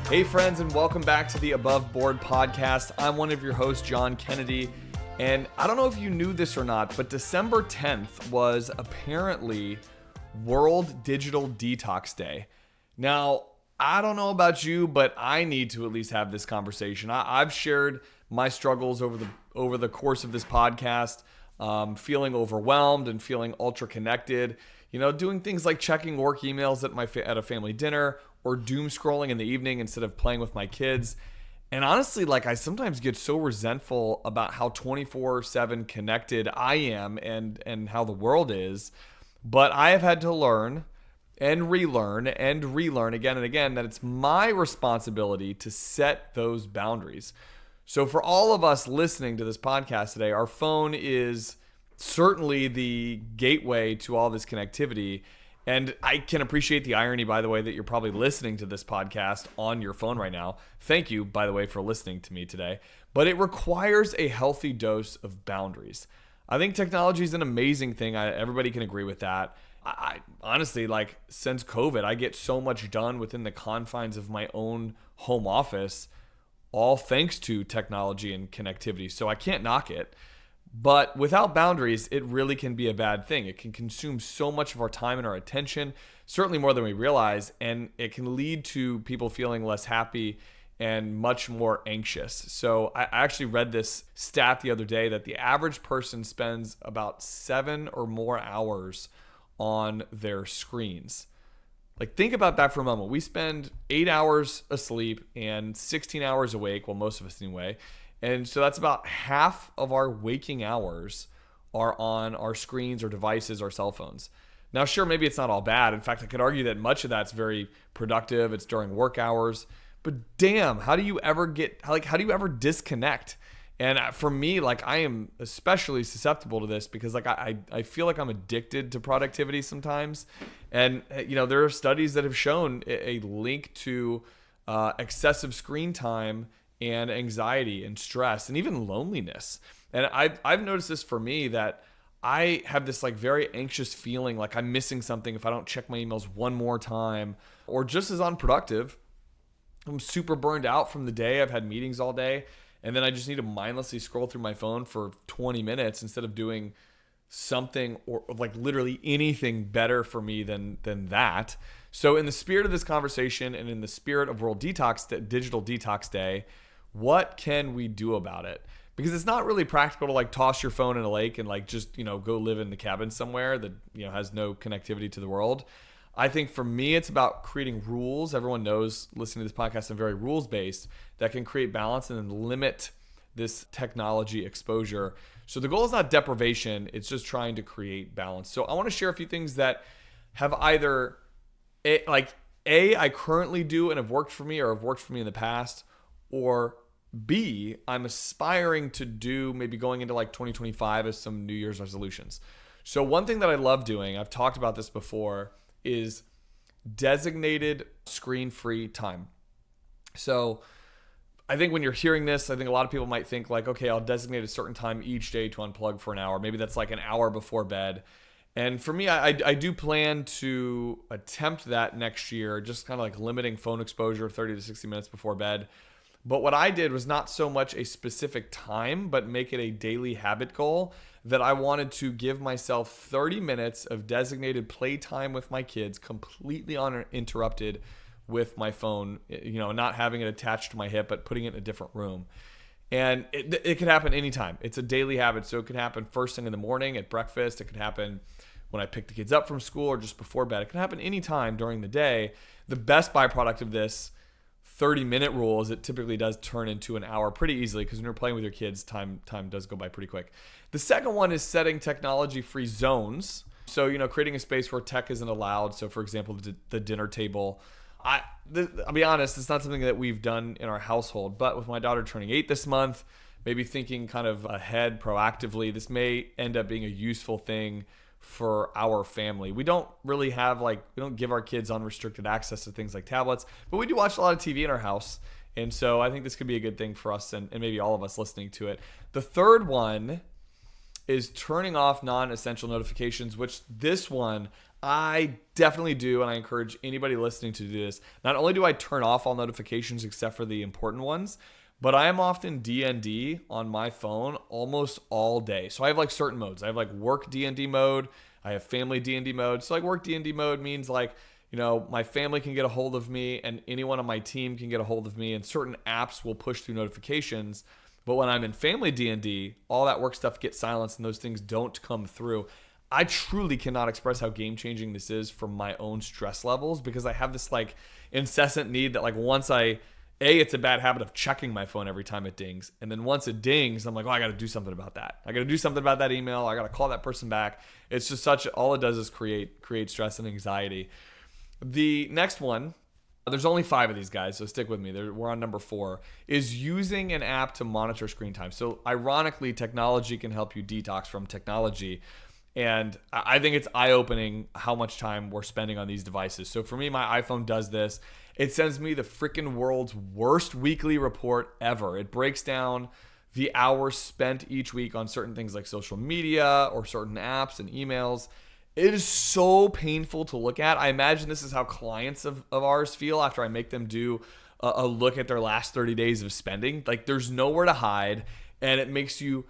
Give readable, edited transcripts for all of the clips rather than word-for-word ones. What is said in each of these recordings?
Hey friends, and welcome back to the Above Board podcast. I'm one of your hosts, John Kennedy, and I don't know if you knew this or not, but December 10th was apparently World Digital Detox Day. Now, I don't know about you, but I need to at least have this conversation. I've shared my struggles over the course of this podcast, feeling overwhelmed and feeling ultra connected. You know, doing things like checking work emails at a family dinner, or doom scrolling in the evening instead of playing with my kids. And honestly, I sometimes get so resentful about how 24/7 connected I am and how the world is. But I have had to learn and relearn again and again that it's my responsibility to set those boundaries. So for all of us listening to this podcast today, our phone is certainly the gateway to all this connectivity. And I can appreciate the irony, by the way, that you're probably listening to this podcast on your phone right now. Thank you, by the way, for listening to me today. But it requires a healthy dose of boundaries. I think technology is an amazing thing. Everybody can agree with that. I honestly, since COVID, I get so much done within the confines of my own home office, all thanks to technology and connectivity. So I can't knock it. But without boundaries, it really can be a bad thing. It can consume so much of our time and our attention, certainly more than we realize, and it can lead to people feeling less happy and much more anxious. So I actually read this stat the other day that the average person spends about 7 or more hours on their screens. Think about that for a moment. We spend 8 hours asleep and 16 hours awake, well, most of us anyway. And so that's about half of our waking hours are on our screens or devices or cell phones. Now, sure, maybe it's not all bad. In fact, I could argue that much of that's very productive. It's during work hours. But damn, how do you ever disconnect? And for me, I am especially susceptible to this because I feel like I'm addicted to productivity sometimes. And, there are studies that have shown a link to excessive screen time and anxiety and stress and even loneliness. And I've noticed this for me, that I have this very anxious feeling like I'm missing something if I don't check my emails one more time, or just as unproductive. I'm super burned out from the day. I've had meetings all day, and then I just need to mindlessly scroll through my phone for 20 minutes instead of doing something or literally anything better for me than that. So in the spirit of this conversation and in the spirit of World Digital Detox Day, what can we do about it? Because it's not really practical to toss your phone in a lake and just go live in the cabin somewhere that has no connectivity to the world. I think for me, it's about creating rules. Everyone knows, listening to this podcast, I'm very rules-based, that can create balance and then limit this technology exposure. So the goal is not deprivation, it's just trying to create balance. So I want to share a few things that have either I currently do and have worked for me, or have worked for me in the past, or B, I'm aspiring to do maybe going into 2025 as some New Year's resolutions. So one thing that I love doing, I've talked about this before, is designated screen-free time. So I think when you're hearing this, I think a lot of people might think okay, I'll designate a certain time each day to unplug for an hour. Maybe that's an hour before bed. And for me, I do plan to attempt that next year, just kind of limiting phone exposure 30 to 60 minutes before bed. But what I did was not so much a specific time, but make it a daily habit goal that I wanted to give myself 30 minutes of designated playtime with my kids, completely uninterrupted with my phone, not having it attached to my hip, but putting it in a different room. And it could happen anytime. It's a daily habit. So it could happen first thing in the morning at breakfast. It could happen when I pick the kids up from school or just before bed. It can happen anytime during the day. The best byproduct of this 30-minute rule is it typically does turn into an hour pretty easily, because when you're playing with your kids, time does go by pretty quick. The second one is setting technology-free zones. So, creating a space where tech isn't allowed. So, for example, the dinner table. I'll be honest, it's not something that we've done in our household, but with my daughter turning 8 this month, maybe thinking kind of ahead proactively, this may end up being a useful thing for our family. We don't really have we don't give our kids unrestricted access to things like tablets, but we do watch a lot of TV in our house. And so I think this could be a good thing for us and maybe all of us listening to it. The third one is turning off non-essential notifications, which this one I definitely do, and I encourage anybody listening to do this. Not only do I turn off all notifications except for the important ones, but I am often DND on my phone almost all day. So I have like certain modes. I have like work DND mode. I have family DND mode. So like work DND mode means like, my family can get a hold of me and anyone on my team can get a hold of me, and certain apps will push through notifications. But when I'm in family D&D, all that work stuff gets silenced and those things don't come through. I truly cannot express how game-changing this is for my own stress levels, because I have this like incessant need that like once it's a bad habit of checking my phone every time it dings. And then once it dings, I'm like, I got to do something about that. I got to do something about that email. I got to call that person back. It's just all it does is create stress and anxiety. The next one, there's only 5 of these guys, so stick with me. We're on number 4, is using an app to monitor screen time. So ironically, technology can help you detox from technology. And I think it's eye-opening how much time we're spending on these devices. So for me, my iPhone does this. It sends me the freaking world's worst weekly report ever. It breaks down the hours spent each week on certain things like social media or certain apps and emails. It is so painful to look at. I imagine this is how clients of ours feel after I make them do a look at their last 30 days of spending. Like there's nowhere to hide, and it makes you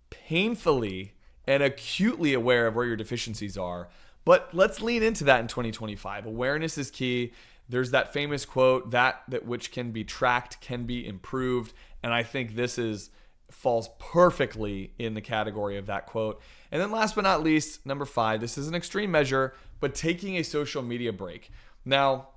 painfully and acutely aware of where your deficiencies are. But let's lean into that in 2025. Awareness is key. There's that famous quote, that which can be tracked can be improved. And I think this falls perfectly in the category of that quote. And then last but not least, number 5, this is an extreme measure, but taking a social media break. Now,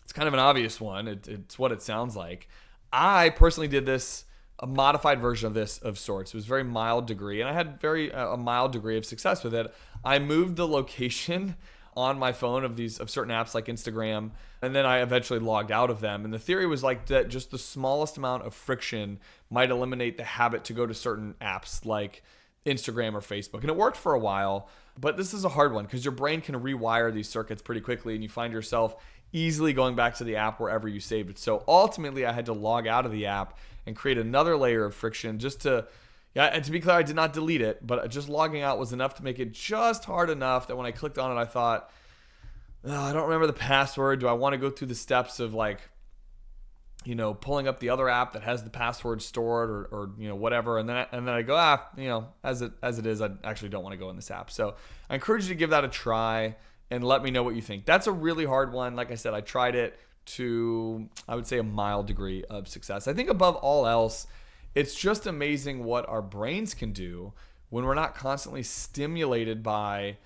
it's kind of an obvious one. It's what it sounds like. I personally did this, a modified version of this of sorts. It was very mild degree, and I had a mild degree of success with it. I moved the location on my phone of certain apps like Instagram, and then I eventually logged out of them. And the theory was like that just the smallest amount of friction might eliminate the habit to go to certain apps like Instagram or Facebook. And it worked for a while, but this is a hard one because your brain can rewire these circuits pretty quickly, and you find yourself easily going back to the app wherever you saved it. So ultimately, I had to log out of the app and create another layer of friction and to be clear, I did not delete it, but just logging out was enough to make it just hard enough that when I clicked on it, I thought, I don't remember the password. Do I want to go through the steps of pulling up the other app that has the password stored or whatever. And then I go, as it is, I actually don't want to go in this app. So I encourage you to give that a try and let me know what you think. That's a really hard one. Like I said, I tried it to, I would say, a mild degree of success. I think above all else, it's just amazing what our brains can do when we're not constantly stimulated by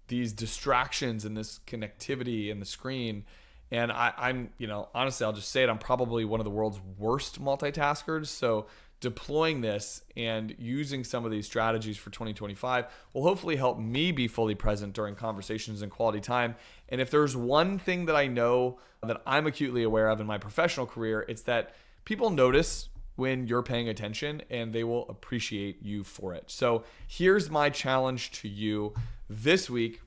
these distractions and this connectivity and the screen. And I'm honestly, I'll just say it, I'm probably one of the world's worst multitaskers. So deploying this and using some of these strategies for 2025 will hopefully help me be fully present during conversations and quality time. And if there's one thing that I know that I'm acutely aware of in my professional career, it's that people notice when you're paying attention and they will appreciate you for it. So here's my challenge to you this week.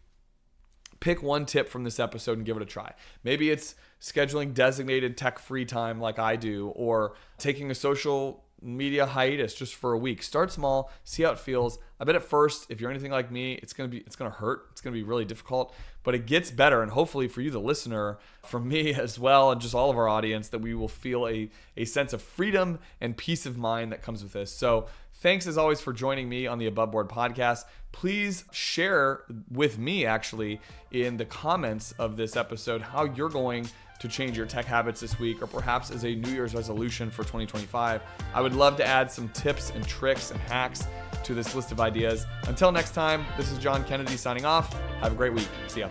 Pick one tip from this episode and give it a try. Maybe it's scheduling designated tech-free time like I do, or taking a social media hiatus just for a week. Start small, see how it feels. I bet at first, if you're anything like me, it's gonna hurt. It's gonna be really difficult, but it gets better. And hopefully for you, the listener, from me as well, and just all of our audience, that we will feel a sense of freedom and peace of mind that comes with this. So thanks as always for joining me on the Above Board podcast. Please share with me actually in the comments of this episode how you're going to change your tech habits this week, or perhaps as a New Year's resolution for 2025. I would love to add some tips and tricks and hacks to this list of ideas. Until next time, this is John Kennedy signing off. Have a great week. See ya.